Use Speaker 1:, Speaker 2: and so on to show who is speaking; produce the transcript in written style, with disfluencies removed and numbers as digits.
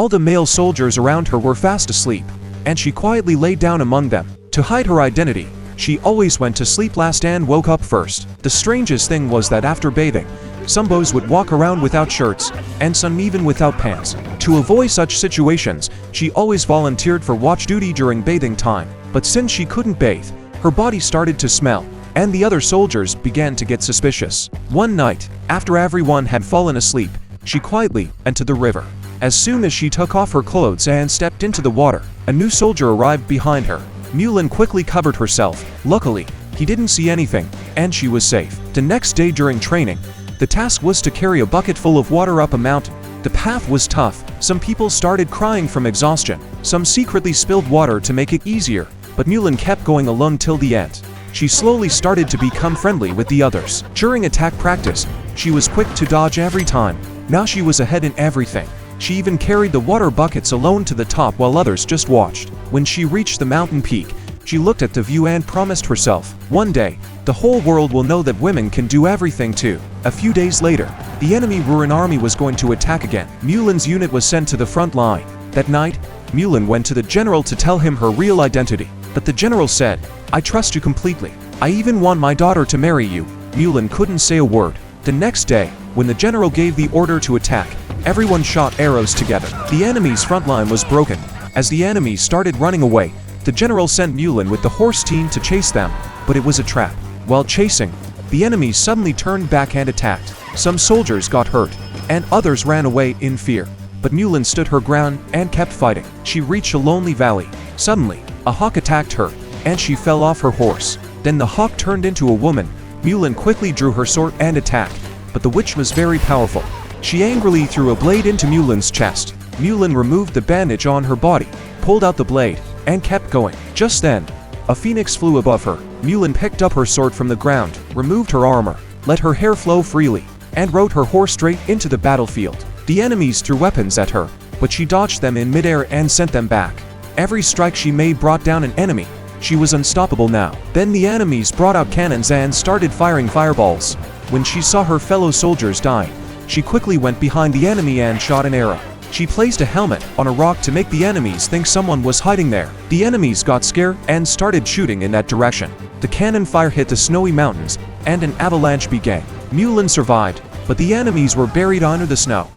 Speaker 1: All the male soldiers around her were fast asleep, and she quietly lay down among them. To hide her identity, she always went to sleep last and woke up first. The strangest thing was that after bathing, some boys would walk around without shirts, and some even without pants. To avoid such situations, she always volunteered for watch duty during bathing time. But since she couldn't bathe, her body started to smell, and the other soldiers began to get suspicious. One night, after everyone had fallen asleep, she quietly entered the river. As soon as she took off her clothes and stepped into the water, a new soldier arrived behind her. Mulan quickly covered herself. Luckily, he didn't see anything, and she was safe. The next day during training, the task was to carry a bucket full of water up a mountain. The path was tough. Some people started crying from exhaustion. Some secretly spilled water to make it easier, but Mulan kept going alone till the end. She slowly started to become friendly with the others. During attack practice, she was quick to dodge every time. Now she was ahead in everything. She even carried the water buckets alone to the top while others just watched. When she reached the mountain peak, she looked at the view and promised herself, one day, the whole world will know that women can do everything too. A few days later, the enemy Ruin army was going to attack again. Mulan's unit was sent to the front line. That night, Mulan went to the general to tell him her real identity. But the general said, "I trust you completely. I even want my daughter to marry you." Mulan couldn't say a word. The next day, when the general gave the order to attack, everyone shot arrows together. The enemy's front line was broken. As the enemies started running away, the general sent Mulan with the horse team to chase them, but it was a trap. While chasing, the enemies suddenly turned back and attacked. Some soldiers got hurt, and others ran away in fear. But Mulan stood her ground and kept fighting. She reached a lonely valley. Suddenly, a hawk attacked her, and she fell off her horse. Then the hawk turned into a woman. Mulan quickly drew her sword and attacked, but the witch was very powerful. She angrily threw a blade into Mulan's chest. Mulan removed the bandage on her body, pulled out the blade, and kept going. Just then, a phoenix flew above her. Mulan picked up her sword from the ground, removed her armor, let her hair flow freely, and rode her horse straight into the battlefield. The enemies threw weapons at her, but she dodged them in midair and sent them back. Every strike she made brought down an enemy. She was unstoppable now. Then the enemies brought out cannons and started firing fireballs. When she saw her fellow soldiers dying, she quickly went behind the enemy and shot an arrow. She placed a helmet on a rock to make the enemies think someone was hiding there. The enemies got scared and started shooting in that direction. The cannon fire hit the snowy mountains, and an avalanche began. Mulan survived, but the enemies were buried under the snow.